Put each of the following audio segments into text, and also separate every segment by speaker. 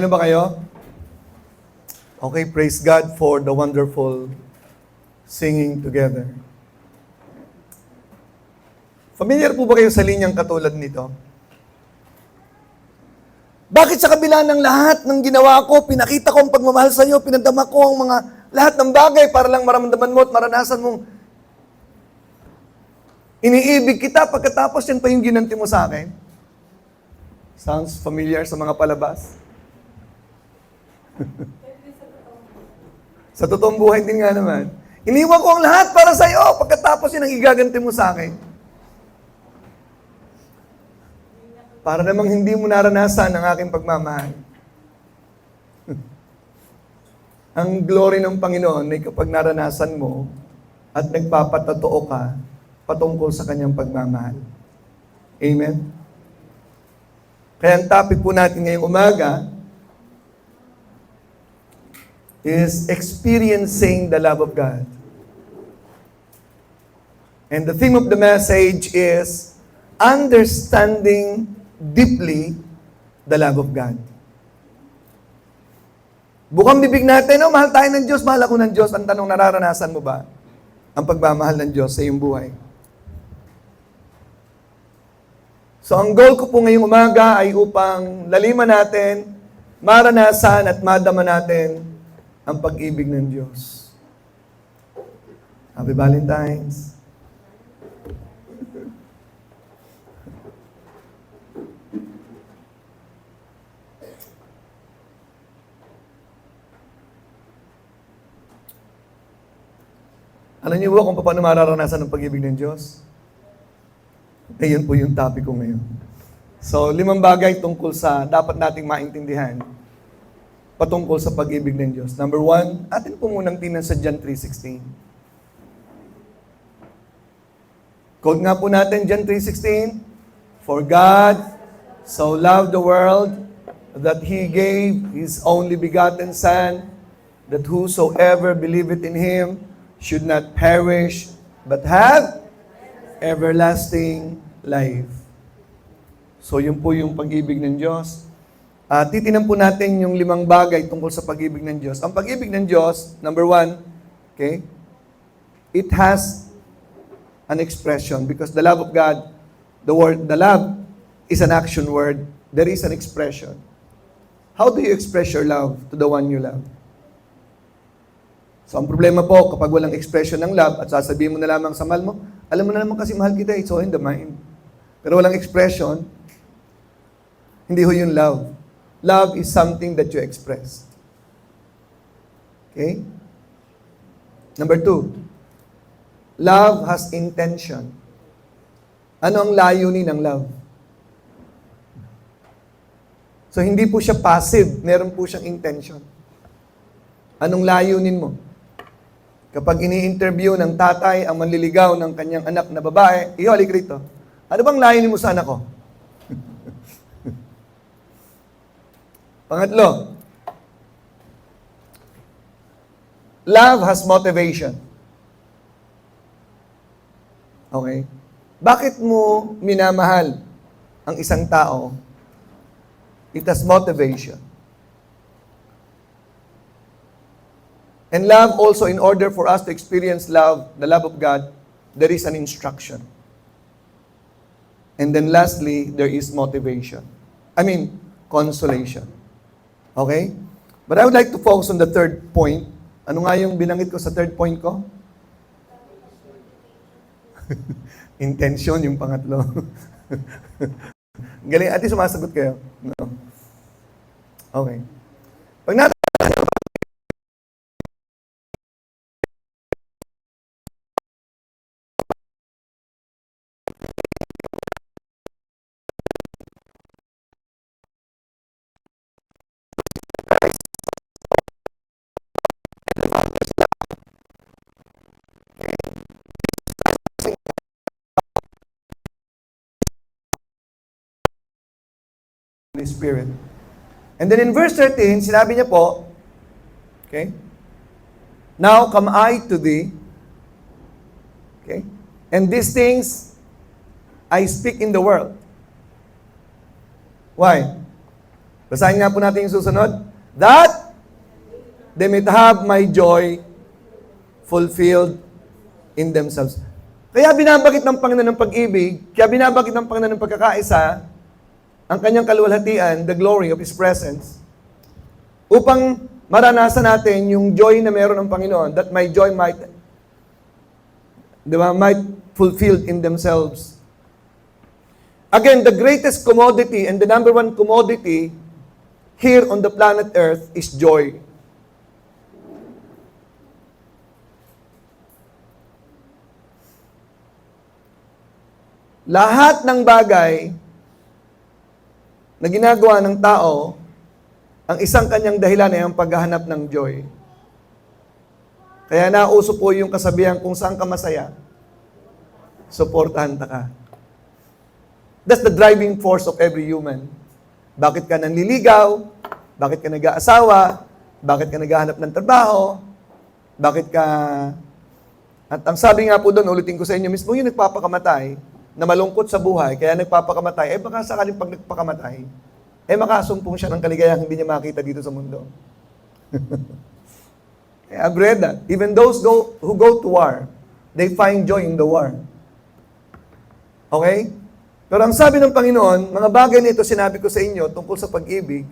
Speaker 1: Ano ba kayo? Okay, praise God for the wonderful singing together. Familiar po ba kayo sa linyang katulad nito? Bakit sa kabila ng lahat ng ginawa ko, pinakita ko ang pagmamahal sa iyo, pinadama ko ang mga lahat ng bagay para lang maramdaman mo at maranasan mong iniibig kita, pagkatapos yan pa yung ginanti mo sa akin? Sounds familiar sa mga palabas? Sa totoong buhay din nga naman. Iniwan ko ang lahat para sa iyo, pagkatapos yan ang igaganti mo sa akin. Para namang hindi mo naranasan ang aking pagmamahal. Ang glory ng Panginoon ay kapag naranasan mo at nagpapatotoo ka patungkol sa kanyang pagmamahal. Amen? Kaya ang topic po natin ngayong umaga is experiencing the love of God. And the theme of the message is understanding deeply the love of God. Bukang bibig natin, mahal tayo ng Diyos, mahal ako ng Diyos. Ang tanong, nararanasan mo ba ang pagmamahal ng Diyos sa iyong buhay? So ang goal ko po ngayong umaga ay upang laliman natin, maranasan at madama natin ang pag-ibig ng Diyos. Happy Valentine's! Alam niyo ba kung paano mararanasan ang pag-ibig ng Diyos? Ayun po yung topic ko ngayon. So, 5 bagay tungkol sa dapat nating maintindihan patungkol sa pag-ibig ng Diyos. Number 1, atin po munang tingnan sa John 3:16. Quote nga po natin, John 3:16, "For God so loved the world that He gave His only begotten Son, that whosoever believeth in Him should not perish, but have everlasting life." So, yun po yung pag-ibig ng Diyos. Titinan po natin yung 5 bagay tungkol sa pag-ibig ng Diyos. Ang pag-ibig ng Diyos, number 1, okay, it has an expression because the love of God, the love is an action word. There is an expression. How do you express your love to the one you love? So, ang problema po, kapag walang expression ng love at sasabihin mo na lamang sa mahal mo, alam mo na naman kasi mahal kita, it's all in the mind. Pero walang expression, hindi ho yung love. Love is something that you express. Okay? Number 2, love has intention. Ano ang layunin ng love? So, hindi po siya passive, meron po siyang intention. Anong layunin mo? Kapag ini-interview ng tatay ang manliligaw ng kanyang anak na babae, halik rito. Ano bang layunin mo sa anak ko? Pangatlo, love has motivation. Okay? Bakit mo minamahal ang isang tao? It has motivation. And love also, in order for us to experience love, the love of God, there is an instruction. And then lastly, there is motivation. Consolation. Okay? But I would like to focus on the third point. Ano nga yung binanggit ko sa third point ko? Intention yung pangatlo. Galing, ati sumasagot kayo. No? Okay. Pag natin the Spirit. And then in verse 13, sinabi niya po, okay, "Now come I to thee, okay, and these things I speak in the world." Why? Basahin nga po natin yung susunod. That they may have my joy fulfilled in themselves. Kaya binabagit ng Panginoon ng pag-ibig, kaya binabagit ng Panginoon ng pagkakaisa, ang kanyang kaluwalhatian, the glory of His presence, upang maranasan natin yung joy na meron ng Panginoon, that my joy might, might fulfilled in themselves. Again, the greatest commodity and the number one commodity here on the planet Earth is joy. Lahat ng bagay na ginagawa ng tao, ang isang kanyang dahilan ay ang paghahanap ng joy. Kaya nauso po yung kasabihan, kung saan ka masaya, suportahan ka. That's the driving force of every human. Bakit ka nanliligaw? Bakit ka nag-aasawa? Bakit ka naghahanap ng trabaho? Bakit ka... At ang sabi nga po doon, ulitin ko sa inyo, mismo yung nagpapakamatay, na malungkot sa buhay, kaya nagpapakamatay, baka sakaling pag nagpakamatay, makasumpong siya ng kaligayang hindi niya makita dito sa mundo. I've read that. Even those who go to war, they find joy in the war. Okay? Pero ang sabi ng Panginoon, mga bagay nito sinabi ko sa inyo tungkol sa pag-ibig.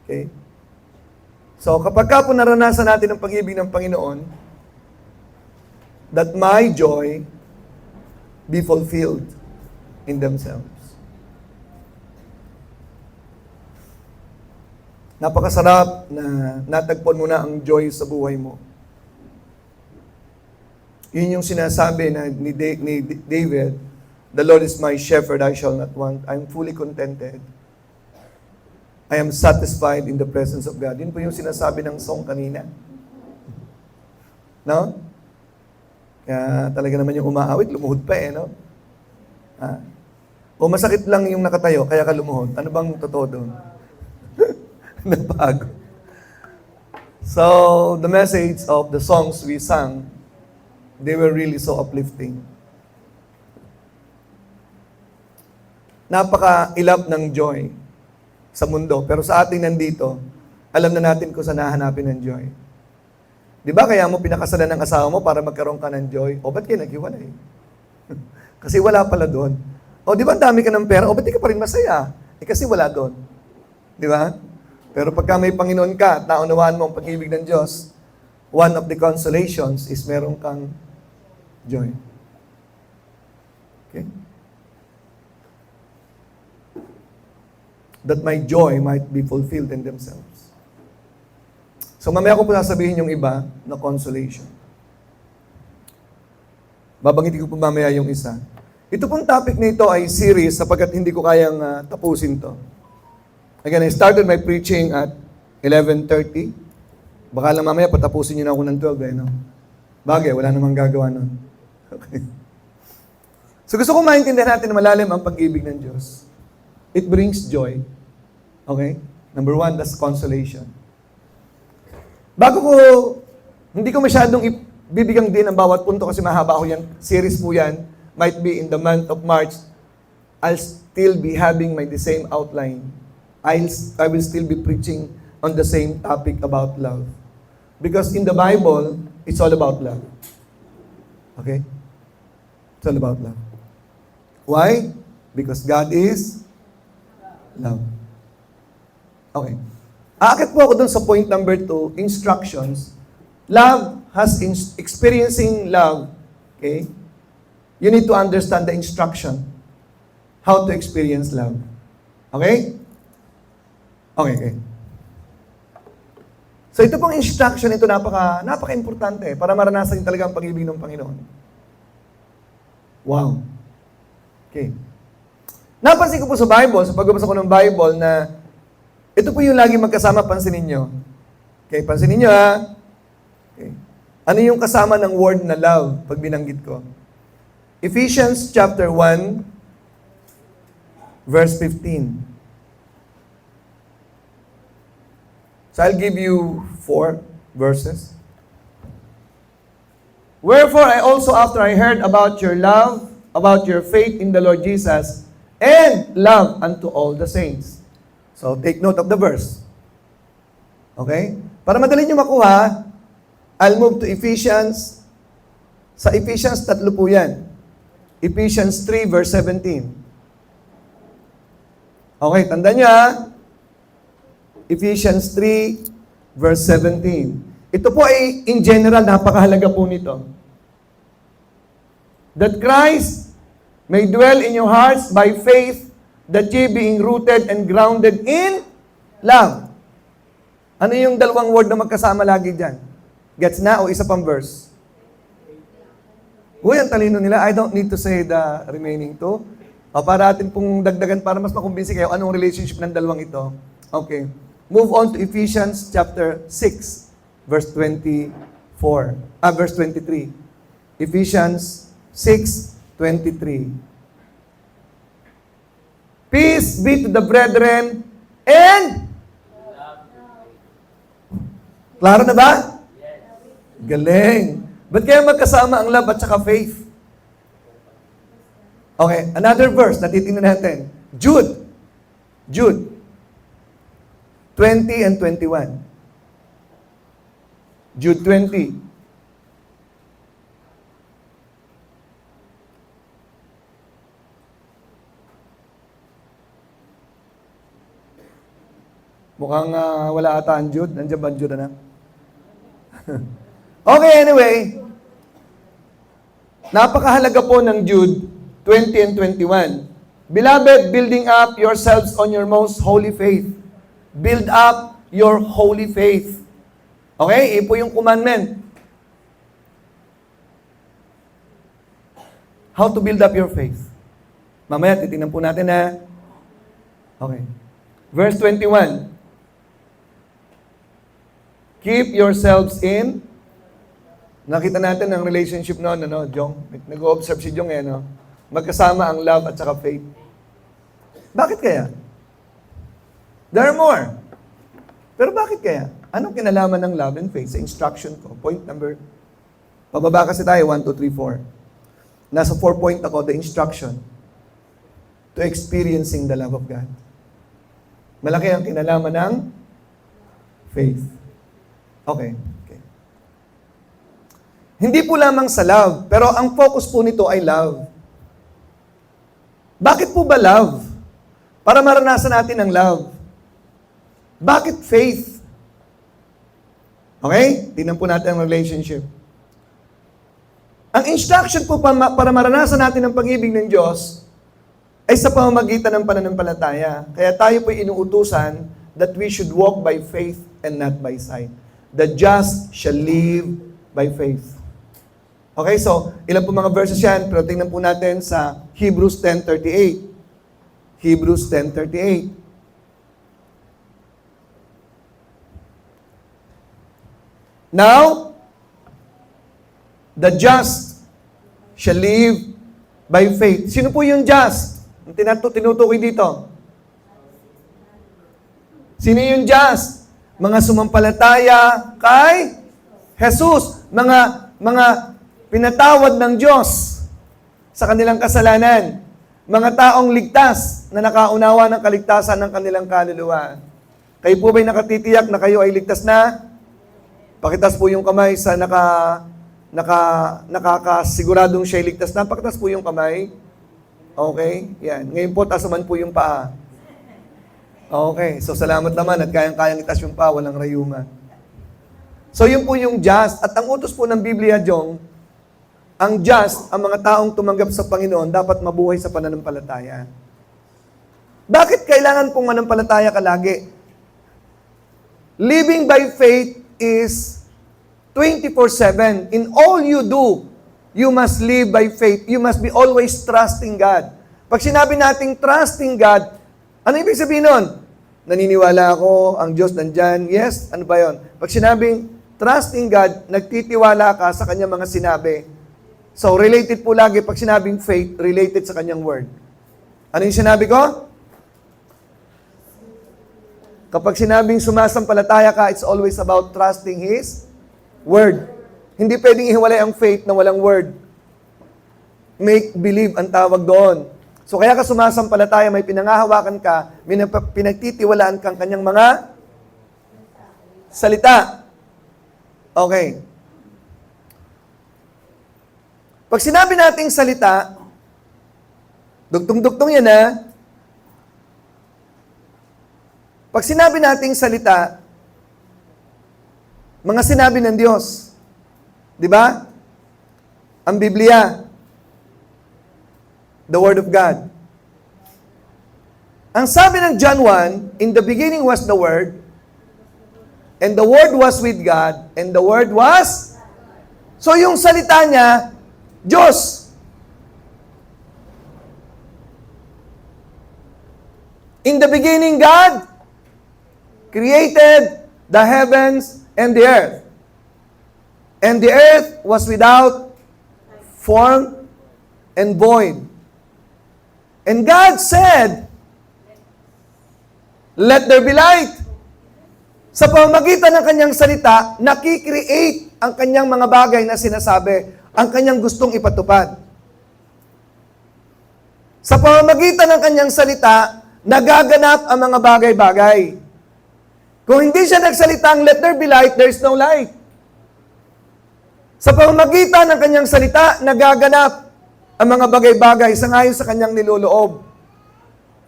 Speaker 1: Okay? So, kapag ka po naranasan natin ang pag-ibig ng Panginoon, that my joy be fulfilled in themselves. Napakasarap na natagpuan mo na ang joy sa buhay mo. Yun yung sinasabi na ni David, the Lord is my shepherd, I shall not want. I'm fully contented. I am satisfied in the presence of God. Yun po yung sinasabi ng song kanina. No? Kaya talaga naman yung umaawit, lumuhod pa no? O masakit lang yung nakatayo, kaya ka lumuhod. Ano bang totoo doon? Nabago. So, the message of the songs we sang, they were really so uplifting. Napaka-ilap ng joy sa mundo. Pero sa ating nandito, alam na natin kung saan nahanapin ng joy. Di ba kaya mo pinakasalan ng asawa mo para magkaroon ka ng joy? O ba't kayo naghiwalay? Kasi wala pala doon. O di ba ang dami ka ng pera? O ba't di ka pa rin masaya? Kasi wala doon. Di ba? Pero pagka may Panginoon ka at naunawaan mo ang pag-ibig ng Diyos, one of the consolations is meron kang joy. Okay? That my joy might be fulfilled in themselves. So mamaya ko po sasabihin yung iba na consolation. Babangitin ko po mamaya yung isa. Ito pong topic na ito ay series sapagkat hindi ko kayang tapusin to. Again, I started my preaching at 11:30. Baka lang mamaya patapusin niyo na ako ng 12 no? Bagay, wala namang gagawa nun. Okay. So gusto ko maintindihan natin na malalim ang pag-ibig ng Diyos. It brings joy. Okay? Number one, that's consolation. Bago ko, hindi ko masyadong bibigang din ang bawat punto kasi mahaba ako yan. Series po yan. Might be in the month of March, I'll still be having the same outline. I will still be preaching on the same topic about love. Because in the Bible, it's all about love. Okay? It's all about love. Why? Because God is love. Okay. Aakit po ako dun sa point number 2, instructions. Love has experiencing love. Okay? You need to understand the instruction. How to experience love. Okay? Okay. So ito pong instruction, ito napaka-importante para maranasan talaga ang pag-ibig ng Panginoon. Wow. Okay. Napansin ko po sa Bible, sa pagbabasa ko ng Bible na ito po yung lagi magkasama, pansinin nyo. Okay, pansinin nyo Okay. Ano yung kasama ng word na love pag binanggit ko? Ephesians chapter 1, verse 15. So I'll give you 4 verses. Wherefore I also, after I heard about your love, about your faith in the Lord Jesus, and love unto all the saints. So, take note of the verse. Okay? Para madali nyo makuha, I'll move to Ephesians. Sa Ephesians, 3 po yan. Ephesians 3, verse 17. Okay, tandaan nyo ha. Ephesians 3, verse 17. Ito po ay, in general, napakahalaga po nito. That Christ may dwell in your hearts by faith, that ye being rooted and grounded in love. Ano yung dalawang word na magkasama lagi dyan? Gets na o isa pang verse? Uy, ang talino nila. I don't need to say the remaining two. O, para atin pong dagdagan para mas makumbinsi kayo anong relationship ng dalawang ito. Okay. Move on to Ephesians chapter 6, verse 24. Verse 23. Ephesians 6:23. Peace be to the brethren and... Klaro na ba? Galing. Ba't kaya magkasama ang love at saka faith? Okay, another verse na titingnan natin. Jude. Jude. 20 and 21. Jude 20. Mukhang wala ata ang Jude. Nandiyan ba ang Jude, anak? Okay, anyway. Napakahalaga po ng Jude 20 and 21. Beloved, building up yourselves on your most holy faith. Build up your holy faith. Okay? Ipo yung commandment. How to build up your faith. Mamaya, titingnan po natin na. Okay. Verse 21. Keep yourselves in. Nakita natin ang relationship noon, ano, Jong? Nag-o-observe si Jong, no? Magkasama ang love at saka faith. Bakit kaya? There are more. Pero bakit kaya? Anong kinalaman ng love and faith sa instruction ko? Point number, pababa kasi tayo, 1, 2, 3, 4. Nasa 4 point ako, the instruction to experiencing the love of God. Malaki ang kinalaman ng faith. Okay. Hindi po lamang sa love, pero ang focus po nito ay love. Bakit po ba love? Para maranasan natin ang love. Bakit faith? Okay? Tingnan po natin ang relationship. Ang instruction po para maranasan natin ang pag-ibig ng Diyos ay sa pamamagitan ng pananampalataya. Kaya tayo po inuutusan that we should walk by faith and not by sight. The just shall live by faith. Okay, so ilan po mga verses yan, pero tingnan po natin sa Hebrews 10:38. Hebrews 10:38. Now, the just shall live by faith. Sino po yung just? Ang tinutukoy dito. Sino yung just? Mga sumampalataya kay Jesus. Mga pinatawad ng Diyos sa kanilang kasalanan. Mga taong ligtas na nakaunawa ng kaligtasan ng kanilang kaluluwa. Kayo po ba'y nakatitiyak na kayo ay ligtas na? Pakitas po yung kamay sa nakakasiguradong siya'y ligtas na. Pakitas po yung kamay. Okay? Yan. Ngayon po, tasaman po yung paa. Okay. So, salamat naman at kayang-kayang itas yung paa, walang rayuma. So, yun po yung just. At ang utos po ng Biblia, Jong, ang just, ang mga taong tumanggap sa Panginoon, dapat mabuhay sa pananampalataya. Bakit kailangan pong manampalataya ka lagi? Living by faith is 24/7. In all you do, you must live by faith. You must be always trusting God. Pag sinabi nating trusting God, ano ibig sabihin nun? Naniniwala ako, ang Diyos nandyan. Yes, ano ba yun? Pag sinabing trusting God, nagtitiwala ka sa kanyang mga sinabi. So, related po lagi, pag sinabing faith, related sa kanyang word. Ano yung sinabi ko? Kapag sinabing sumasampalataya ka, it's always about trusting His word. Hindi pwedeng ihiwalay ang faith na walang word. Make believe ang tawag doon. So kaya ka sumasampalataya, may pinangahawakan ka, may pinagtitiwalaan kang kanyang mga salita. Okay. Pag sinabi nating salita, dugtong-dugtong yan ha. Pag sinabi nating salita, mga sinabi ng Diyos. Di ba? Ang Biblia, the Word of God. Ang sabi ng John 1, in the beginning was the Word, and the Word was with God, and the Word was... So yung salita niya, Diyos. In the beginning, God created the heavens and the earth. And the earth was without form and void. And God said, let there be light. Sa pamamagitan ng kanyang salita, nakikreate ang kanyang mga bagay na sinasabi, ang kanyang gustong ipatupad. Sa pamamagitan ng kanyang salita, nagaganap ang mga bagay-bagay. Kung hindi siya nagsalitang, let there be light, there is no light. Sa pamamagitan ng kanyang salita, nagaganap ang mga bagay-bagay sangayon sa kanyang niloloob.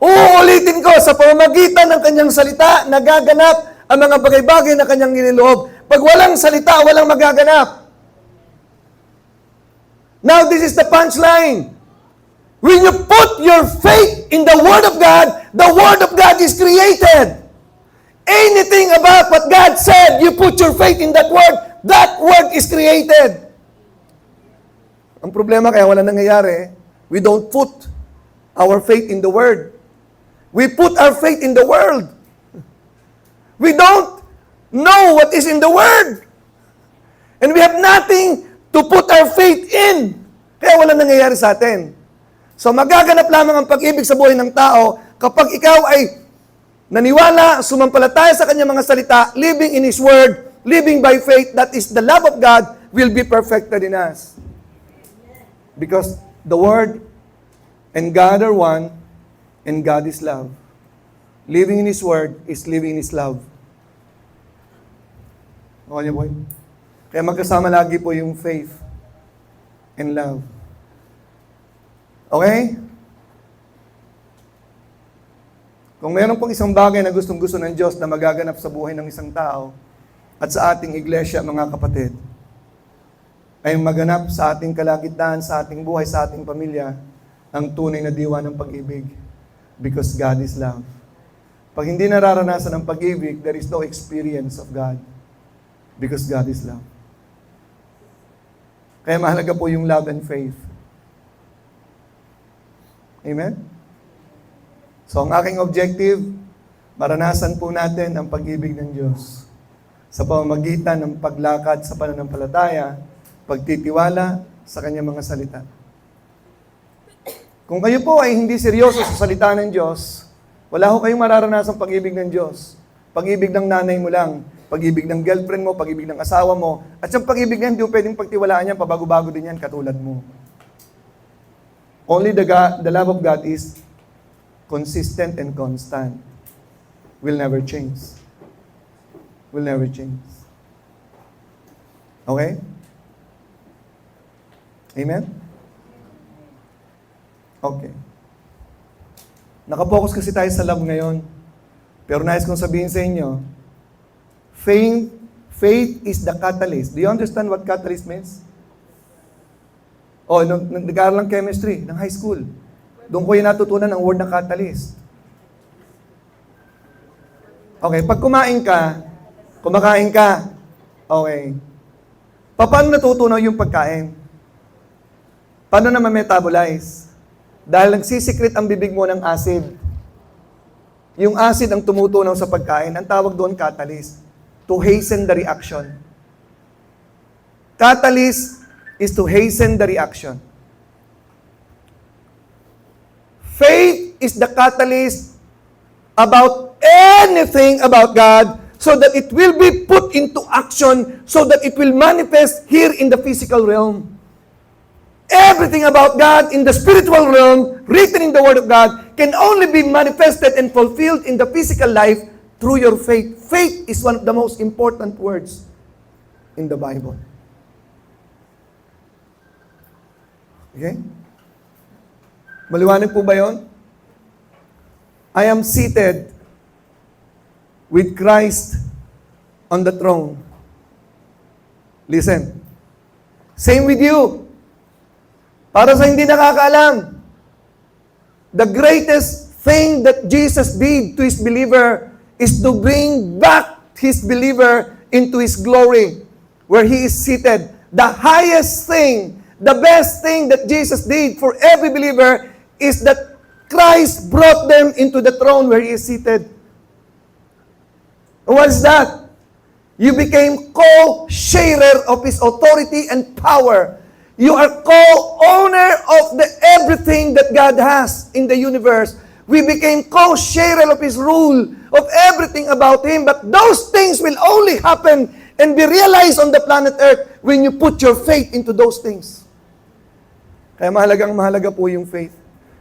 Speaker 1: Uulitin ko, sa pamamagitan ng kanyang salita, nagaganap ang mga bagay-bagay na kanyang niloloob. Pag walang salita, walang magaganap. Now, this is the punchline. When you put your faith in the Word of God is created. Anything about what God said, you put your faith in that Word is created. Ang problema kaya wala nangyayari, we don't put our faith in the Word. We put our faith in the world. We don't know what is in the Word. And we have nothing to put our faith in. Kaya wala nangyayari sa atin. So magaganap lamang ang pag-ibig sa buhay ng tao kapag ikaw ay naniwala, sumampalataya sa kanyang mga salita, living in His Word, living by faith, that is the love of God will be perfected in us. Because the Word and God are one, and God is love. Living in His Word is living in His love. Okay niyo po yun? Kaya magkasama lagi po yung faith and love. Okay? Kung meron pong isang bagay na gustong-gusto ng Diyos na magaganap sa buhay ng isang tao at sa ating iglesia, mga kapatid, ay maganap sa ating kalagitnaan, sa ating buhay, sa ating pamilya, ang tunay na diwa ng pag-ibig. Because God is love. Pag hindi nararanasan ang pag-ibig, there is no experience of God. Because God is love. Kaya mahalaga po yung love and faith. Amen? So ang aking objective, maranasan po natin ang pag-ibig ng Diyos sa pamamagitan ng paglakad sa pananampalataya, pagtitiwala sa Kanyang mga salita. Kung kayo po ay hindi seryoso sa salita ng Diyos, wala ho kayong mararanasan pag-ibig ng Diyos. Pag-ibig ng nanay mo lang, pag-ibig ng girlfriend mo, pag-ibig ng asawa mo, at yung pag-ibig niyan, hindi mo pwedeng pagtiwalaan yan, pabago-bago din yan, katulad mo. Only the love of God is consistent and constant. Will never change. Will never change. Okay? Amen? Okay. Nakapokus kasi tayo sa love ngayon. Pero nais kong sabihin sa inyo, faith is the catalyst. Do you understand what catalyst means? Nag-aaral ng chemistry, ng high school. Doon ko yung natutunan ang word na catalyst. Okay, pag kumakain ka, okay. Paano natutunaw yung pagkain? Paano na ma-metabolize? Dahil nagsisikret ang bibig mo ng acid. Yung acid ang tumutunaw sa pagkain, ang tawag doon catalyst. To hasten the reaction. Catalyst is to hasten the reaction. Faith is the catalyst about anything about God so that it will be put into action, so that it will manifest here in the physical realm. Everything about God in the spiritual realm, written in the Word of God, can only be manifested and fulfilled in the physical life through your faith. Faith is one of the most important words in the Bible. Okay? Maliwanag po ba yun? I am seated with Christ on the throne. Listen. Same with you. Para sa hindi nakakaalam, the greatest thing that Jesus did to His believer is to bring back His believer into His glory, where He is seated. The highest thing, the best thing that Jesus did for every believer is that Christ brought them into the throne where He is seated. And what is that? You became co-sharer of His authority and power. You are co-owner of the everything that God has in the universe. We became co-sharer of His rule, of everything about Him. But those things will only happen and be realized on the planet Earth when you put your faith into those things. Kaya mahalaga po yung faith.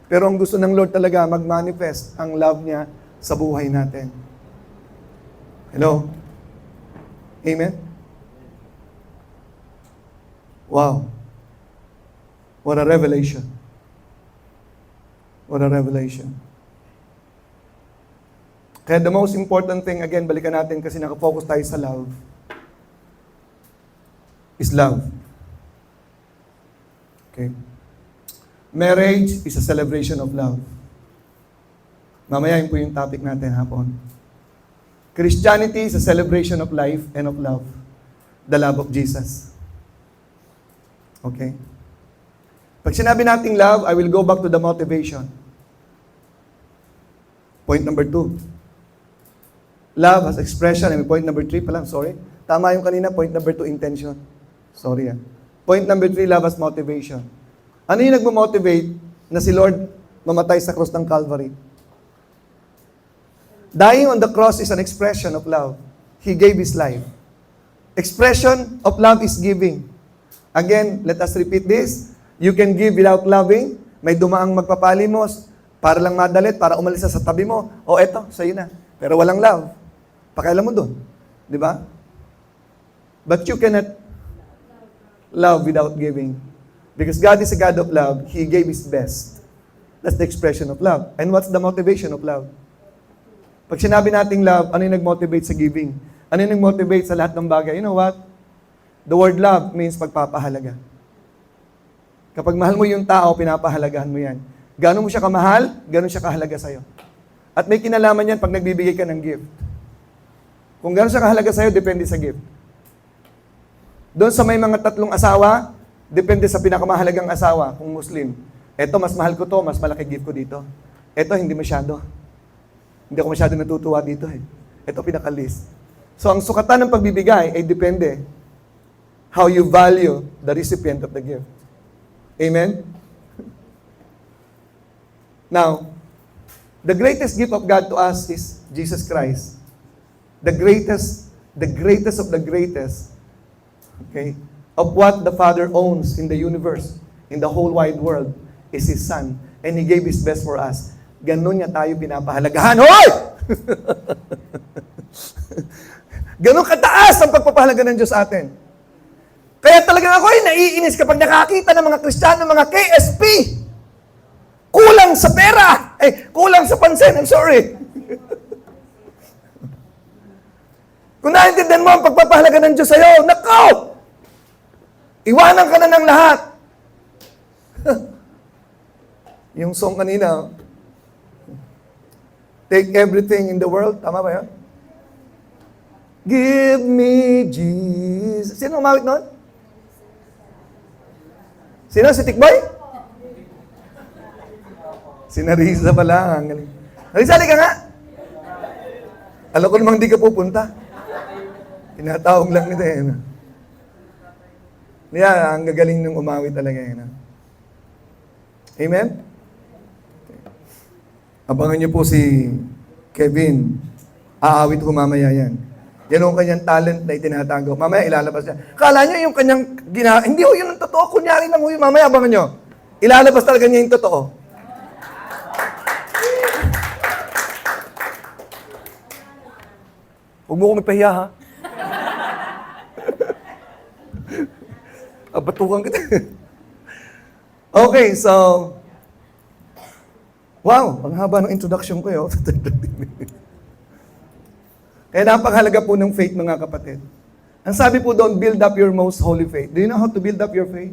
Speaker 1: Pero ang gusto ng Lord talaga, mag-manifest ang love niya sa buhay natin. Hello? Amen? Wow. What a revelation. What a revelation. Kaya the most important thing, again, balikan natin kasi nakafocus tayo sa love, is love. Okay? Marriage is a celebration of love. Mamaya yun po yung topic natin hapon. Christianity is a celebration of life and of love. The love of Jesus. Okay? Pag sinabi nating love, I will go back to the motivation. Point number 2. Love as expression. Point number 3 pala, sorry. Tama yung kanina, point number 2, intention. Sorry yan. Point number 3, love as motivation. Ano yung nagmo-motivate na si Lord mamatay sa cross ng Calvary? Dying on the cross is an expression of love. He gave His life. Expression of love is giving. Again, let us repeat this. You can give without loving. May dumaang magpapalimos para lang madalit, para umalis sa tabi mo. O eto, sa'yo na. Pero walang love. Pakialam mo dun. Di ba? But you cannot love without giving. Because God is a God of love. He gave His best. That's the expression of love. And what's the motivation of love? Pag sinabi nating love, ano yung nag-motivate sa giving? Ano yung nag-motivate sa lahat ng bagay? You know what? The word love means pagpapahalaga. Kapag mahal mo yung tao, pinapahalagahan mo yan. Gano'n mo siya kamahal, gano'n siya kahalaga sa'yo. At may kinalaman yan pag nagbibigay ka ng gift. Kung gano'n siya kahalaga sa'yo, depende sa gift. Doon sa may mga 3 asawa, depende sa pinakamahalagang asawa, kung Muslim. Eto, mas mahal ko to, mas malaki gift ko dito. Eto, hindi masyado. Hindi ako masyado natutuwa dito eh. Eto, pinaka-least. So, ang sukatan ng pagbibigay ay depende how you value the recipient of the gift. Amen? Now, the greatest gift of God to us is Jesus Christ. The greatest of the greatest, okay, of what the Father owns in the universe, in the whole wide world, is His Son. And He gave His best for us. Ganon niya tayo pinapahalagahan. Hoy! Ganon kataas ang pagpapahalaga ng Diyos sa atin. Kaya talagang ako ay naiinis kapag nakakita ng mga Kristiyano, mga KSP. Kulang sa pera. Kulang sa pansin. I'm sorry. Kung naintindihan mo ang pagpapahalaga ng Diyos sa'yo, nako! Iwanan ka na ng lahat. Yung song kanina, take everything in the world. Tama ba yan? Give me Jesus. Sino umawit nun? Sino? Si Tikboy? Si Narisa pala. Ang galing. Narisa, ka nga. Alam ko namang di ka pupunta. Tinatawag lang nito eh. Yeah, ang gagaling ng umawit talaga yun. Amen? Abangan niyo po si Kevin. Aawit ko mamaya yan. Yan ang kanyang talent na itinatago. Mamaya ilalabas niya. Kala niyo yung kanyang hindi ho yun ang totoo. Kunyari lang ho yun. Mamaya abangan niyo. Ilalabas talaga niya yung totoo. Huwag mo kong ipahiya, ha? Batukan kita. Okay, so... Wow, ang haba ng introduction ko, yun. Kaya napakahalaga po ng faith, mga kapatid. Ang sabi po doon, build up your most holy faith. Do you know how to build up your faith?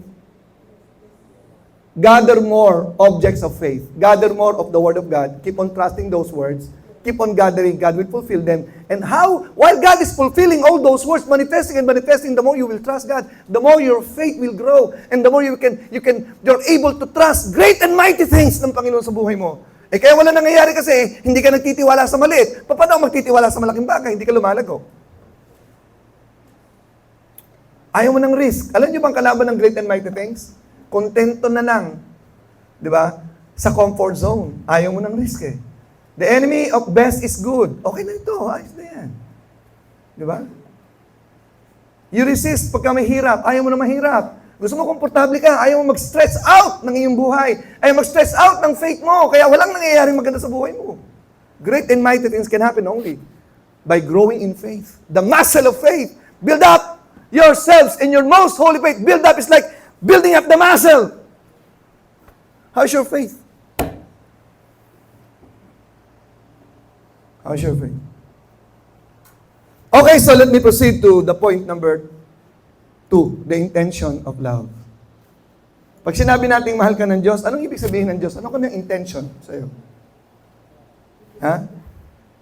Speaker 1: Gather more objects of faith. Gather more of the Word of God. Keep on trusting those words. Keep on gathering. God will fulfill them. And how? While God is fulfilling all those words, manifesting and manifesting, the more you will trust God, the more your faith will grow, and the more you're able to trust great and mighty things ng Panginoon sa buhay mo. Eh kaya wala nangyayari kasi, hindi ka nagtitiwala sa maliit. Paano magtitiwala sa malaking bagay? Hindi ka lumalago. Ayaw mo ng risk. Alam niyo bang kalaban ng great and mighty things? Kontento na lang. Di ba? Sa comfort zone. Ayaw mo ng risk eh. The enemy of best is good. Okay na ito. Ayos na yan. Di ba? You resist pagka may hirap. Ayaw mo na mahirap. Gusto mo komportable ka. Ayaw mo mag-stress out ng iyong buhay. Ayaw mag-stress out ng faith mo. Kaya walang nangyayaring maganda sa buhay mo. Great and mighty things can happen only by growing in faith. The muscle of faith. Build up yourselves in your most holy faith. Build up is like building up the muscle. How's your faith? How's your faith? Okay, so let me proceed to the point number 2, the intention of love. Pag sinabi nating mahal ka ng Diyos, anong ibig sabihin ng Diyos? Ano kanyang intention sa'yo? Ha?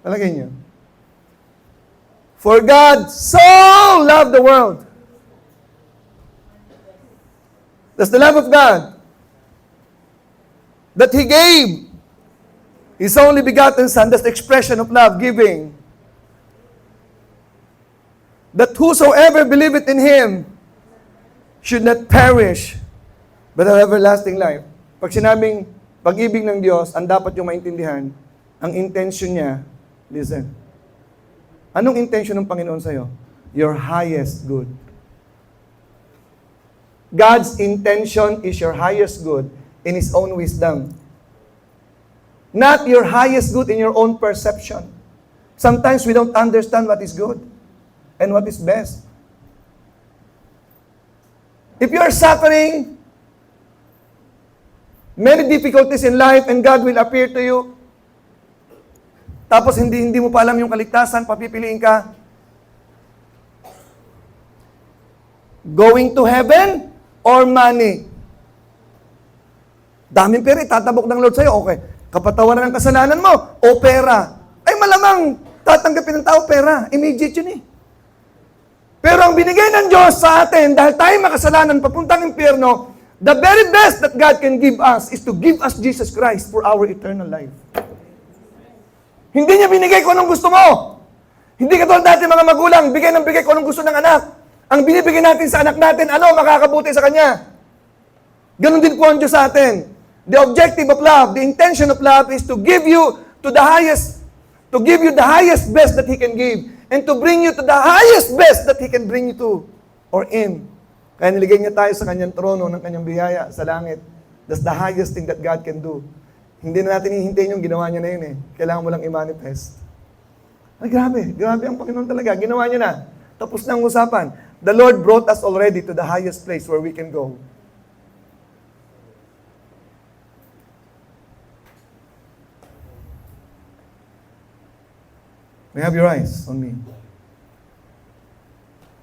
Speaker 1: Talagay niyo. For God so loved the world. That's the love of God. That He gave His only begotten Son. That's the expression of love, giving. That whosoever believeth in Him should not perish, but have everlasting life. Pag sinabing pag-ibig ng Diyos, ang dapat yung maintindihan, ang intention niya, listen. Anong intention ng Panginoon sa'yo? Your highest good. God's intention is your highest good in His own wisdom. Not your highest good in your own perception. Sometimes we don't understand what is good and what is best. If you are suffering many difficulties in life and God will appear to you, tapos hindi mo pa alam yung kaligtasan, papipiliin ka, going to heaven or money? Daming pera, tatabok ng Lord sa'yo, okay. Kapatawaran ng kasalanan mo, o pera. Ay malamang tatanggapin ng tao pera. Immediate yun eh. Pero ang binigay ng Diyos sa atin, dahil tayo makasalanan papuntang impyerno, the very best that God can give us is to give us Jesus Christ for our eternal life. Hindi niya binigay kung anong gusto mo. Hindi katulad natin mga magulang, bigay ng bigay kung anong gusto ng anak. Ang binibigay natin sa anak natin, ano makakabuti sa kanya? Ganon din po ang Diyos sa atin. The objective of love, the intention of love is to give you to the highest, to give you the highest best that He can give, and to bring you to the highest best that He can bring you to, or in. Kaya niligay niya tayo sa kanyang trono ng kanyang biyaya sa langit. That's the highest thing that God can do. Hindi na natin hihintayin yung ginawa niya na yun eh. Kailangan mo lang i-manifest. Ay, grabe. Grabe ang Panginoon talaga. Ginawa niya na. Tapos na ang usapan. The Lord brought us already to the highest place where we can go. May have your eyes on me.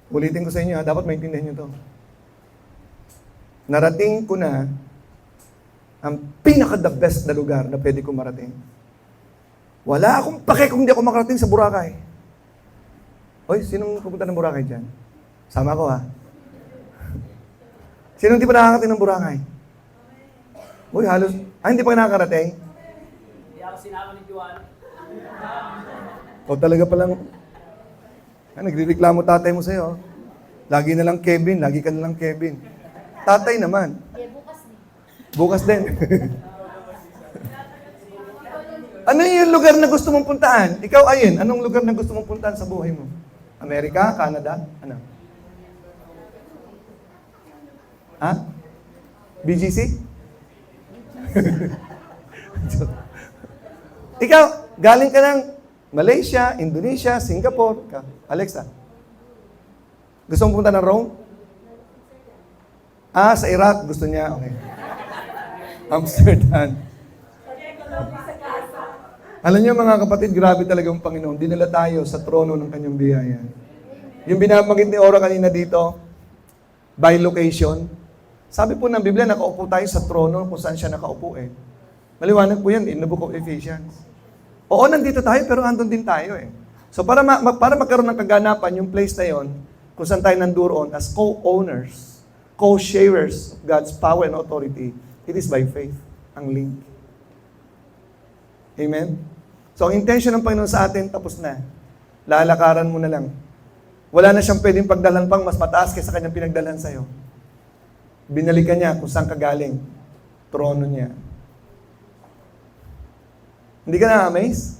Speaker 1: Ulitin ko sa inyo, dapat maintindihan nyo to. Narating ko na ang pinaka-the best na lugar na pwede kong marating. Wala akong pake kung hindi ako makarating sa Boracay. Oy, sinong pupunta ng Boracay dyan? Sama ko ha. Sinong hindi pa nakakarating ng Boracay? Uy, halos, hindi pa nakakarating?
Speaker 2: Hindi ako sinama ni Juan.
Speaker 1: O talaga palang, nagre-reklamo tatay mo sa'yo. Lagi na lang Kevin, lagi ka na lang Kevin. Tatay naman. Bukas din. Ano yung lugar na gusto mong puntahan? Ikaw, ayun, anong lugar na gusto mong puntahan sa buhay mo? Amerika, Canada, ano? Ha? BGC? Ikaw, galing ka ng Malaysia, Indonesia, Singapore. Alexa, gusto mong punta ng Rome? Sa Iraq, gusto niya. Okay. Amsterdam. Alam niyo mga kapatid, grabe talaga ang Panginoon. Dinala tayo sa trono ng kanyang biyaya. Yung binabanggit ni Ora kanina dito, by location, sabi po ng Biblia, nakaupo tayo sa trono kung saan siya nakaupo eh. Maliwanag po yan in the book of Ephesians. Oo, nandito tayo, pero andun din tayo eh. So para magkaroon ng kaganapan, yung place na yon, kung saan tayo nanduroon as co-owners, co-sharers of God's power and authority, it is by faith, ang link. Amen? So ang intention ng Panginoon sa atin, tapos na. Lalakaran mo na lang. Wala na siyang pwedeng pagdalan pang mas mataas kaysa kanyang pinagdalan sa'yo. Binalikan niya kung saan ka galing. Trono niya. Hindi ka na-amaze?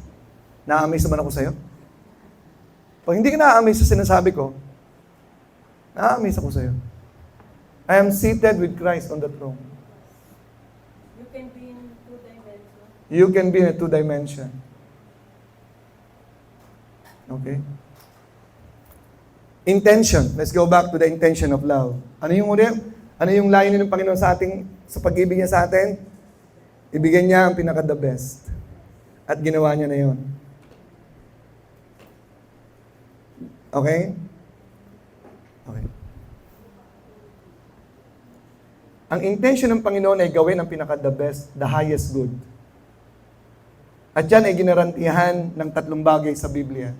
Speaker 1: Na-amaze naman ako sa'yo? Pag hindi ka na-amaze sa sinasabi ko, na-amaze ako sa'yo. I am seated with Christ on the throne.
Speaker 3: You can be in two dimensions.
Speaker 1: You can be in a two-dimension. Okay? Intention. Let's go back to the intention of love. Ano yung layunin ng Panginoon sa pag-ibig niya sa atin? Ibigay niya ang pinaka-the best. At ginawa niya na yon. Okay? Okay. Ang intention ng Panginoon ay gawin ang pinaka-the best, the highest good. At yan ay ginarantihan ng 3 bagay sa Biblia.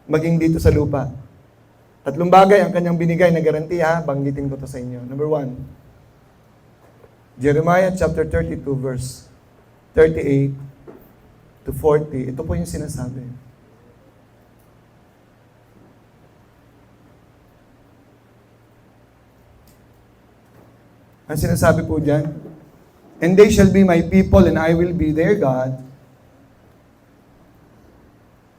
Speaker 1: Maging dito sa lupa. 3 bagay ang kanyang binigay na garantiya, banggitin ko to sa inyo. Number 1, Jeremiah chapter 32 verse 38 to 40. Ito po yung sinasabi. Ang sinasabi po dyan, and they shall be my people and I will be their God.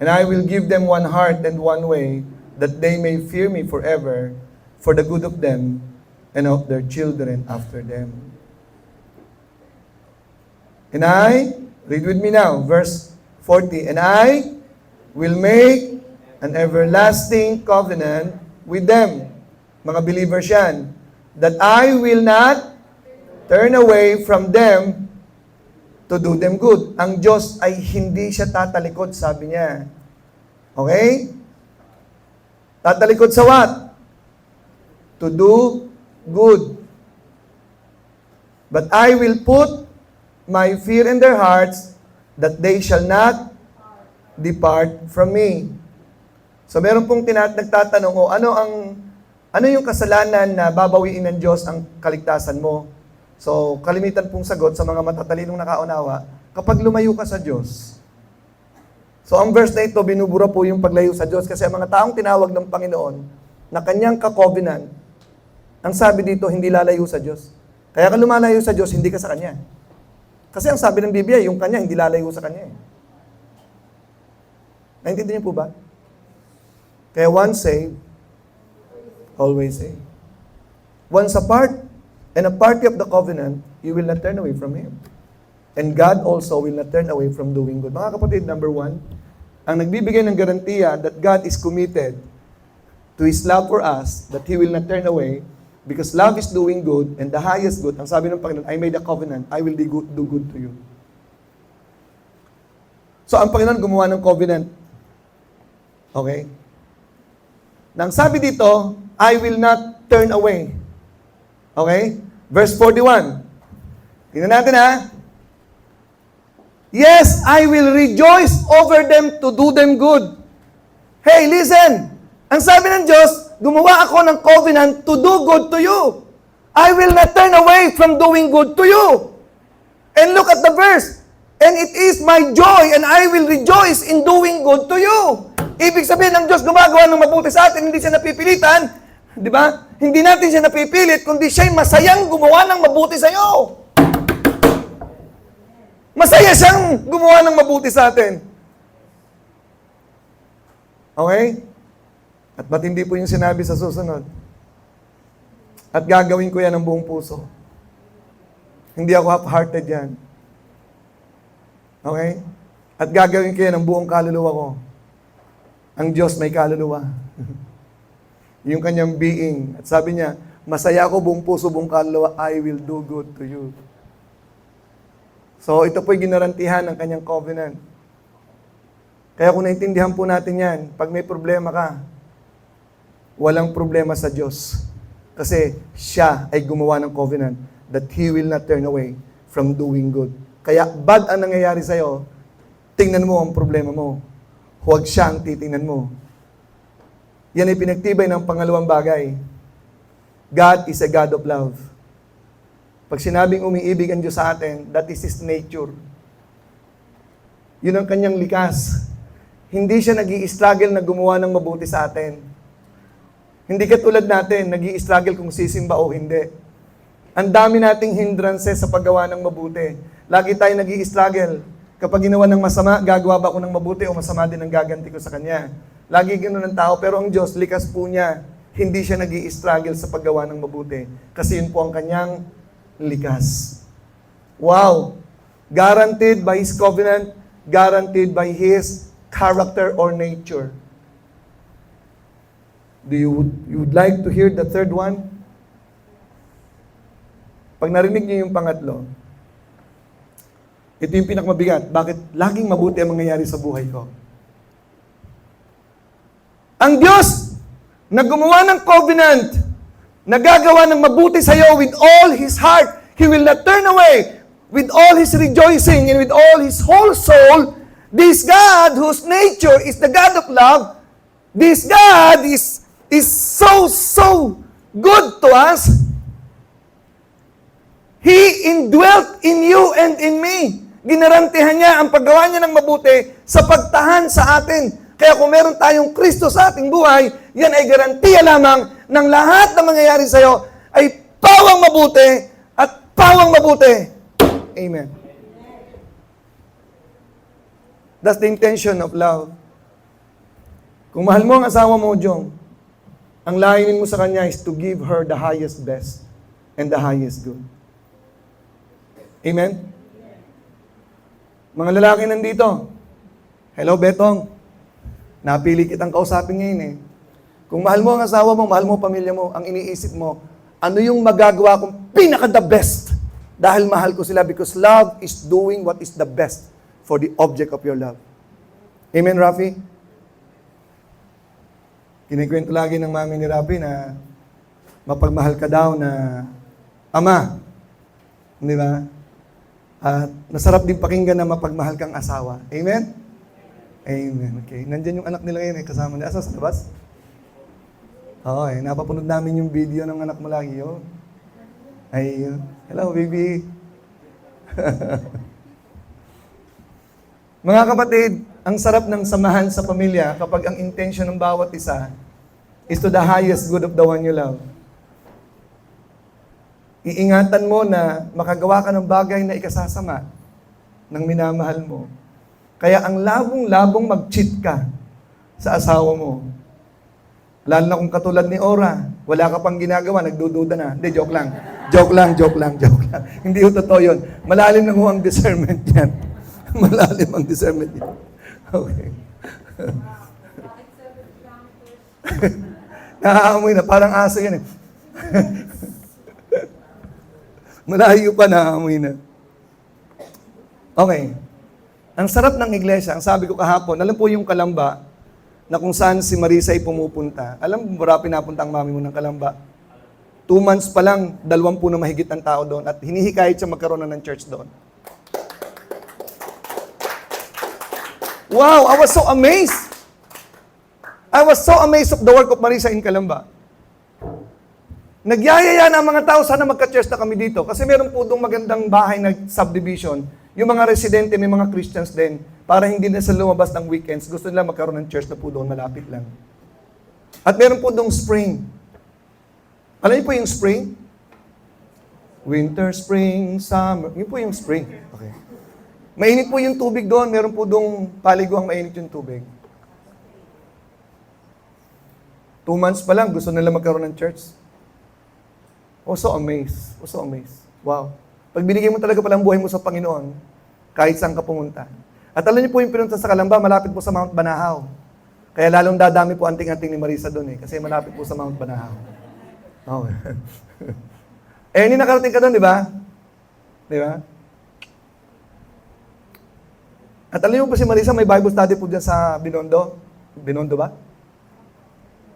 Speaker 1: And I will give them one heart and one way, that they may fear me forever, for the good of them and of their children after them. And I, read with me now, verse 40, and I will make an everlasting covenant with them. Mga believers yan. That I will not turn away from them to do them good. Ang Diyos ay hindi siya tatalikod, sabi niya. Okay? Tatalikod sa what? To do good. But I will put my fear in their hearts, that they shall not depart from me. So meron pong nagtatanong, ano yung kasalanan na babawiin ng Diyos ang kaligtasan mo? So, kalimitan pong sagot sa mga matatalinong nakaunawa, kapag lumayo ka sa Diyos. So, ang verse na ito, binubura po yung paglayo sa Diyos kasi ang mga taong tinawag ng Panginoon na kanyang ka-covenant, ang sabi dito, hindi lalayo sa Diyos. Kaya ka lumalayo sa Diyos, hindi ka sa Kanya. Kasi ang sabi ng Biblia, yung Kanya, hindi lalayo sa Kanya. Naintindihan niyo po ba? Kaya once saved, always saved. Once apart, and a party of the covenant, you will not turn away from Him. And God also will not turn away from doing good. Mga kapatid, number 1, ang nagbibigay ng garantiya that God is committed to His love for us, that He will not turn away, because love is doing good, and the highest good, ang sabi ng Panginoon, I made a covenant, I will do good to you. So, ang Panginoon gumawa ng covenant. Okay? Nang sabi dito, I will not turn away. Okay? Verse 41. Tingnan natin ha. Yes, I will rejoice over them to do them good. Hey, listen. Ang sabi ng Diyos, gumawa ako ng covenant to do good to you. I will not turn away from doing good to you. And look at the verse. And it is my joy and I will rejoice in doing good to you. Ibig sabihin ng Diyos gumagawa ng mabuti sa atin, hindi siya napipilitan. Di ba? Hindi natin siya napipilit, kundi siya'y masayang gumawa ng mabuti sa iyo. Masaya siyang gumawa ng mabuti sa atin. Okay? At matindi po yung sinabi sa susunod. At gagawin ko yan ng buong puso. Hindi ako half-hearted yan. Okay? At gagawin ko yan ng buong kaluluwa ko. Ang Diyos may kaluluwa. Yung kanyang being. At sabi niya, masaya ako buong puso, buong kaluluwa, I will do good to you. So, ito po'y ginarantihan ng kanyang covenant. Kaya kung naintindihan po natin yan, pag may problema ka, walang problema sa Diyos. Kasi siya ay gumawa ng covenant that He will not turn away from doing good. Kaya bad ang nangyayari sa'yo, tingnan mo ang problema mo. Huwag siya ang titingnan mo. Yan ay pinagtibay ng pangalawang bagay. God is a God of love. Pag sinabing umiibig ang Diyos sa atin, that is His nature. Yun ang kanyang likas. Hindi siya nag-i-struggle na gumawa ng mabuti sa atin. Hindi katulad natin, nag-i-struggle kung sisimba o hindi. Ang dami nating hindrances sa paggawa ng mabuti. Lagi tayo nag-i-struggle. Kapag ginawa ng masama, gagawa ba ako ng mabuti o masama din ang gaganti ko sa Kanya? Lagi ganoon ang tao, pero ang Diyos, likas po niya. Hindi siya nag-i-struggle sa paggawa ng mabuti. Kasi yun po ang Kanyang likas. Wow! Guaranteed by His covenant, guaranteed by His character or nature. You would like to hear the third one? Pag narinig niyo yung pangatlo, ito yung pinakamabigat. Bakit laging mabuti ang mangyayari sa buhay ko? Ang Diyos na gumawa ng covenant, nagagawa ng mabuti sa iyo with all His heart. He will not turn away with all His rejoicing and with all His whole soul. This God whose nature is the God of love, this God is so good to us. He indwelt in you and in me. Ginarantihan niya ang paggawa niya ng mabuti sa pagtahan sa atin. Kaya kung meron tayong Kristo sa ating buhay, yan ay garantiya lamang ng lahat na mangyayari sa iyo ay pawang mabuti at pawang mabuti. Amen. That's the intention of love. Kung mahal mo ang asawa mo, Jong, ang layunin mo sa kanya is to give her the highest best and the highest good. Amen? Mga lalaki nandito, hello Betong, napili kitang kausapin ngayon eh. Kung mahal mo ang asawa mo, mahal mo ang pamilya mo, ang iniisip mo, ano yung magagawa kong pinaka-the best? Dahil mahal ko sila because love is doing what is the best for the object of your love. Amen, Rafi? Kinikwento lagi ng mami ni Rafi na mapagmahal ka daw na ama. Di ba? At masarap din pakinggan na mapagmahal kang asawa. Amen? Amen. Okay. Nandyan yung anak nila ngayon eh, kasama nila. Asa sa labas? Oo eh. Napapunod namin yung video ng anak mo lagi yun. Ay, hello baby. Mga kapatid, ang sarap ng samahan sa pamilya kapag ang intention ng bawat isa is to the highest good of the one you love. Iingatan mo na makagawa ka ng bagay na ikasasama ng minamahal mo. Kaya ang labong-labong mag-cheat ka sa asawa mo. Lalo na kung katulad ni Ora, wala ka pang ginagawa, nagdududa na. Hindi, joke lang. Joke lang. Hindi ho totoo yun. Malalim na ho ang discernment yan. Malalim ang discernment yan. Okay. Nakaamoy na, parang aso yan eh. Malayo pa, nakaamoy na. Okay. Ang sarap ng iglesia, ang sabi ko kahapon, alam po yung Kalamba, na kung saan si Marisa ay pumupunta. Alam mo, marami napunta ang mami mo ng Kalamba. 2 months pa lang, 20 na mahigit ang tao doon at hinihikayat siya magkaroon na ng church doon. Wow, I was so amazed. I was so amazed of the work of Marisa in Calamba. Nagyayaya na ang mga tao, sana magka-church na kami dito. Kasi meron po doong magandang bahay na subdivision. Yung mga residente, may mga Christians din. Para hindi na sa lumabas ng weekends, gusto nila magkaroon ng church na po doon, malapit lang. At meron po doong spring. Alam niyo po yung spring? Winter, spring, summer. Yun po yung spring. Okay. Mainit po yung tubig doon. Meron po doong paliguang mainit yung tubig. 2 months pa lang, gusto nila magkaroon ng church. Oh, so amazed. Oh, so amazed. Wow. Pag binigay mo talaga palang buhay mo sa Panginoon, kahit saan ka pumunta. At alam niyo po yung pinunta sa Calamba, malapit po sa Mount Banahaw. Kaya lalong dadami po anting-anting ni Marisa doon kasi malapit po sa Mount Banahaw. Oh. Hindi nakarating ka doon, di ba? Di ba? At alam niyo po si Marisa, may Bible study po dyan sa Binondo. Binondo ba?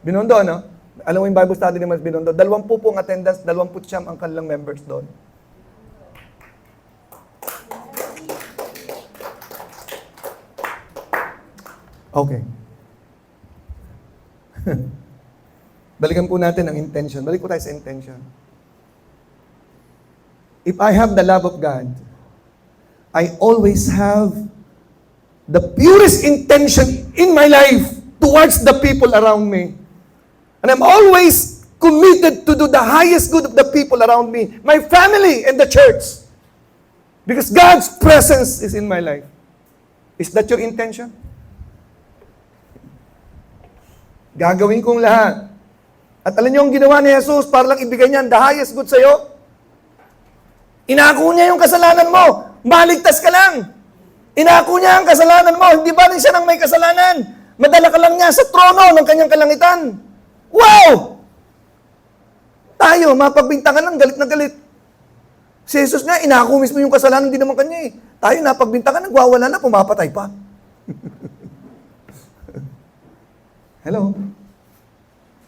Speaker 1: Binondo, ano? Alam mo yung Bible study ni Mas Binondo? 20 pong attendance, 20 ang kanilang members doon. Okay. Balikan po natin ang intention. Balik po tayo sa intention. If I have the love of God, I always have the purest intention in my life towards the people around me. And I'm always committed to do the highest good of the people around me, my family and the church. Because God's presence is in my life. Is that your intention? Gagawin kong lahat. At alam niyo ang ginawa ni Jesus para lang ibigay niya the highest good sa'yo? Inako niya yung kasalanan mo. Maligtas ka lang. Inako niya ang kasalanan mo. Hindi ba rin siya nang may kasalanan? Madala ka lang niya sa trono ng kanyang kalangitan. Wow! Tayo, mapagbintangan lang, galit na galit. Si Jesus nga, inako mismo yung kasalanan, hindi naman kanya eh. Tayo, napagbintangan, nagwawala na, pumapatay pa. Hello?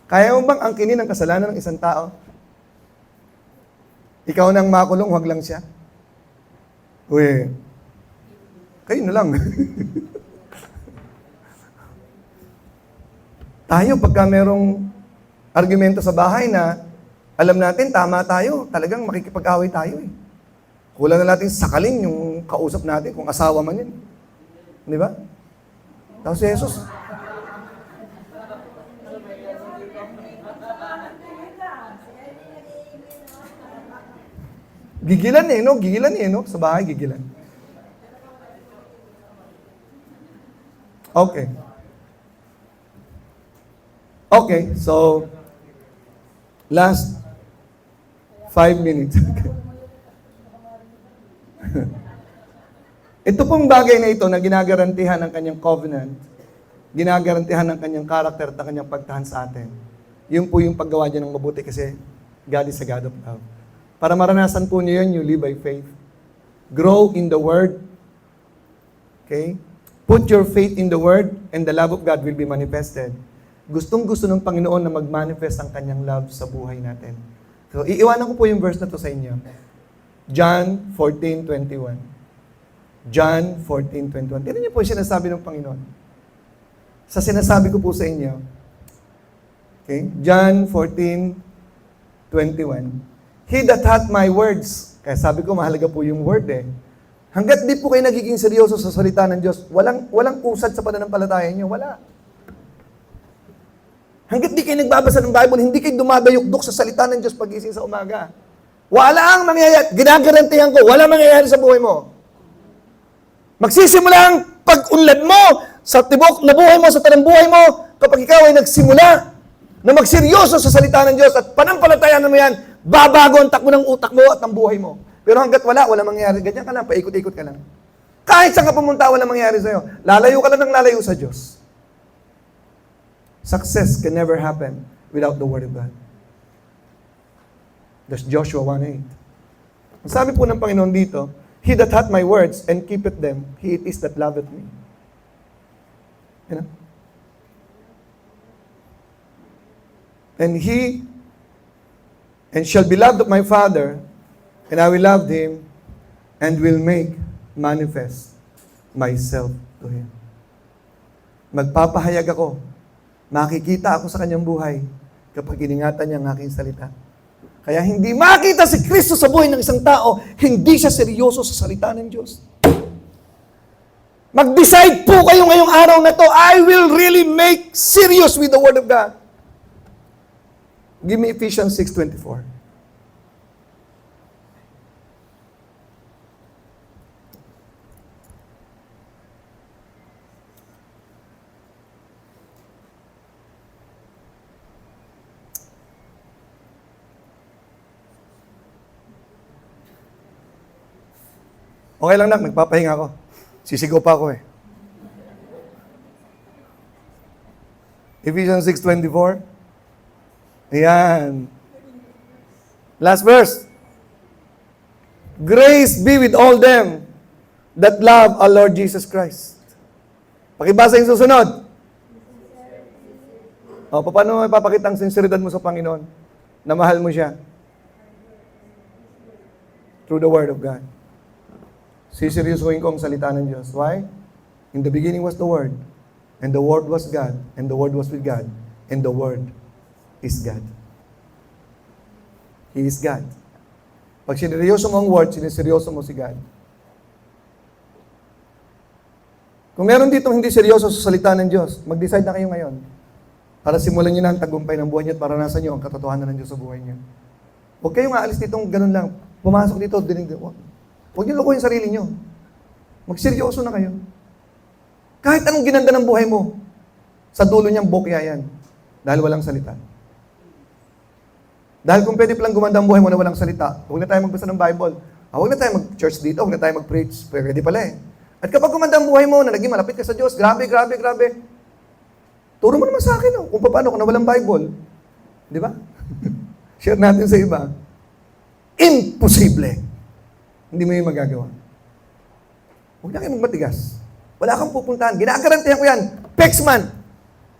Speaker 1: Kaya mo bang angkinin ang kasalanan ng isang tao? Ikaw nang makulong, huwag lang siya. Uy, kayo na lang. Tayo, pagka merong argumento sa bahay na alam natin, tama tayo, talagang makikipag-away tayo eh. Kulang na natin sakalin yung kausap natin kung asawa man yun. Di ba? Tapos si Jesus, gigilan eh, no? Gigilan eh, no? Sa bahay, gigilan. Okay. Okay, so, last 5 minutes. Ito pong bagay na ito na ginagarantihan ng kanyang covenant, ginagarantihan ng kanyang character at ng kanyang pagtahan sa atin. Yun po yung paggawa niya ng mabuti kasi God is a God of love. Para maranasan po niyo yun, you live by faith. Grow in the Word. Okay? Put your faith in the Word and the love of God will be manifested. Gustong-gusto ng Panginoon na mag-manifest ang kanyang love sa buhay natin. So, iiwanan ko po yung verse na to sa inyo. John 14:21. John 14:21. Tignan niyo po yung sinasabi ng Panginoon. Sa sinasabi ko po sa inyo. Okay? John 14:21. He that hath my words, kaya sabi ko mahalaga po yung word eh. Hanggat di po kayo nagiging seryoso sa salita ng Diyos, walang usad sa pananampalataya niyo, wala. Hanggat di kayo nagbabasa ng Bible, hindi kayo dumadayukdok sa salita ng Diyos pag-ising sa umaga. Wala ang mangyayari, ginagarantihan ko, wala mangyayari sa buhay mo. Magsisimula ang pag-unlad mo sa tibok na buhay mo, sa tanang buhay mo, kapag ikaw ay nagsimula na magseryoso sa salita ng Diyos at panampalataya mo yan, babago ang takbo ng utak mo at ng buhay mo. Pero hanggat wala mangyayari. Ganyan ka lang, paikot-ikot ka lang. Kahit saan ka pumunta, wala mangyayari sa'yo. Lalayo ka lang ng lalayo sa Diyos. Success can never happen without the Word of God. That's Joshua 1:8. Ang sabi po ng Panginoon dito, He that hath my words and keepeth them, he it is that loveth me. You know? And shall be loved of my Father, and I will love him, and will make manifest myself to him. Magpapahayag ako, makikita ako sa kanyang buhay kapag iningatan niya ang aking salita. Kaya hindi makita si Kristo sa buhay ng isang tao, hindi siya seryoso sa salita ng Diyos. Mag-decide po kayo ngayong araw na to, I will really make serious with the Word of God. Give me Ephesians 6:24. Okay lang, nak. Nagpapahinga ako. Sisigaw pa ako eh. Ephesians 6:24. Ayan. Last verse. Grace be with all them that love our Lord Jesus Christ. Pakibasa yung susunod. O, paano mo ipapakita ang sinseridad mo sa Panginoon? Na mahal mo siya? Through the Word of God. Siseryosohin ko ang salita ng Diyos. Why? In the beginning was the Word, and the Word was God, and the Word was with God, and the Word is God. He is God. Pag sineryoso mo ang Word, sineryoso mo si God. Kung meron ditong hindi seryoso sa salita ng Diyos, mag-decide na kayo ngayon para simulan niyo na ang tagumpay ng buhay niyo at maranasan niyo ang katotohanan ng Diyos sa buhay niyo. Huwag kayong aalis ditong ganun lang. Pumasok dito, dinig. Huwag niyo lukuhin sarili niyo. Magseryoso na kayo. Kahit anong ginanda ng buhay mo, sa dulo niyang bokya yan. Dahil walang salita. Dahil kung pwede palang gumanda ang buhay mo na walang salita, huwag na tayo magbasa ng Bible. Huwag na tayo mag-church dito, huwag na tayo mag-preach. Pwede pala eh. At kapag gumanda ang buhay mo na naging malapit ka sa Diyos, grabe. Turo mo naman sa akin, kung paano kung na walang Bible. Di ba? Share natin sa iba. Imposible. Hindi mo yung magagawa. Huwag na kayo magmatigas. Wala kang pupuntahan. Ginagarantihan ko yan. Pexman.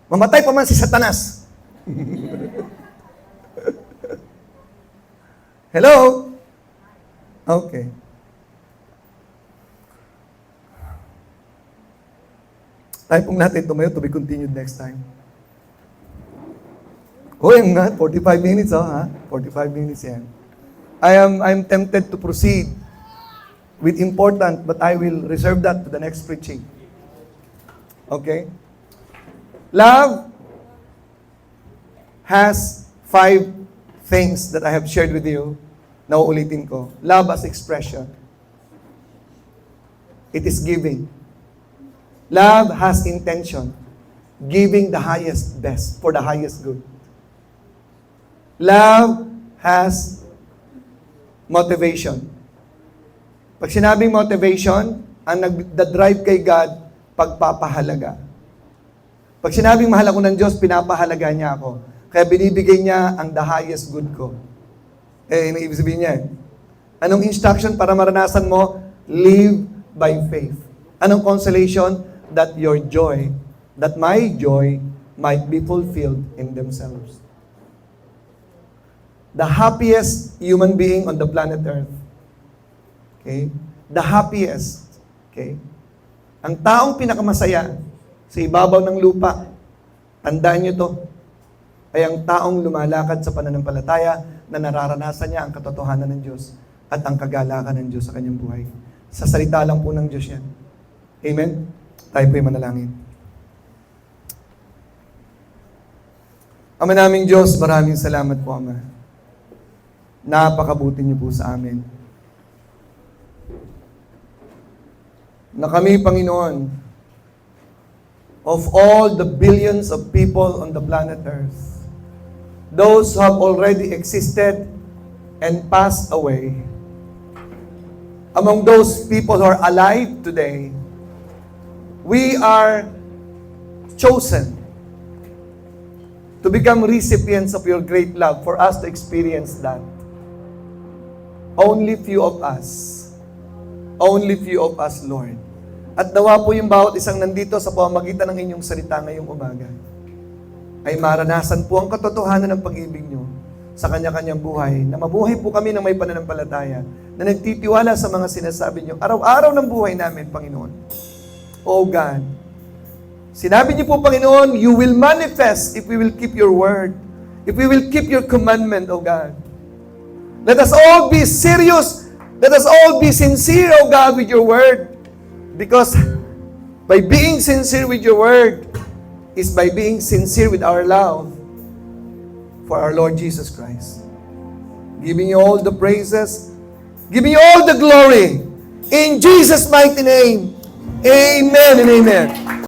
Speaker 1: Mamatay pa man si Satanas. Hello? Okay. Tayo pong natin tumayo to be continued next time. Oh, yung nga, 45 minutes, ha? 45 minutes yan. I'm tempted to proceed with important, but I will reserve that to the next preaching. Okay? Love has 5 things that I have shared with you. Nauulitin ko. Love as expression. It is giving. Love has intention. Giving the highest best for the highest good. Love has motivation. Pag sinabing motivation, ang nag-drive kay God, pagpapahalaga. Pag sinabing mahal ako ng Diyos, pinapahalaga niya ako. Kaya binibigay niya ang the highest good ko. Ano ibig sabihin niya? Anong instruction para maranasan mo? Live by faith. Anong consolation? That your joy, that my joy might be fulfilled in themselves. The happiest human being on the planet Earth. Okay? The happiest. Okay? Ang taong pinakamasaya sa ibabaw ng lupa, tandaan niyo to, ay ang taong lumalakad sa pananampalataya na nararanasan niya ang katotohanan ng Diyos at ang kagalakan ng Diyos sa kanyang buhay. Sa salita lang po ng Diyos yan. Amen? Tayo po'y manalangin. Ama naming Diyos, maraming salamat po, Ama. Napakabuti niyo po sa amin. Na kami, Panginoon, of all the billions of people on the planet Earth, those who have already existed and passed away, among those people who are alive today, we are chosen to become recipients of your great love for us to experience that. Only few of us, Lord. At nawa po yung bawat isang nandito sa pamamagitan ng inyong salita ngayong umaga, ay maranasan po ang katotohanan ng pag-ibig nyo sa kanya-kanyang buhay, na mabuhay po kami ng may pananampalataya, na nagtitiwala sa mga sinasabi nyo, araw-araw ng buhay namin, Panginoon. Oh God, sinabi niyo po, Panginoon, you will manifest if we will keep your word, if we will keep your commandment, oh God. Let us all be serious, let us all be sincere, oh God, with your word. Because by being sincere with your word is by being sincere with our love for our Lord Jesus Christ. Giving you all the praises, giving you all the glory. In Jesus' mighty name, amen and amen.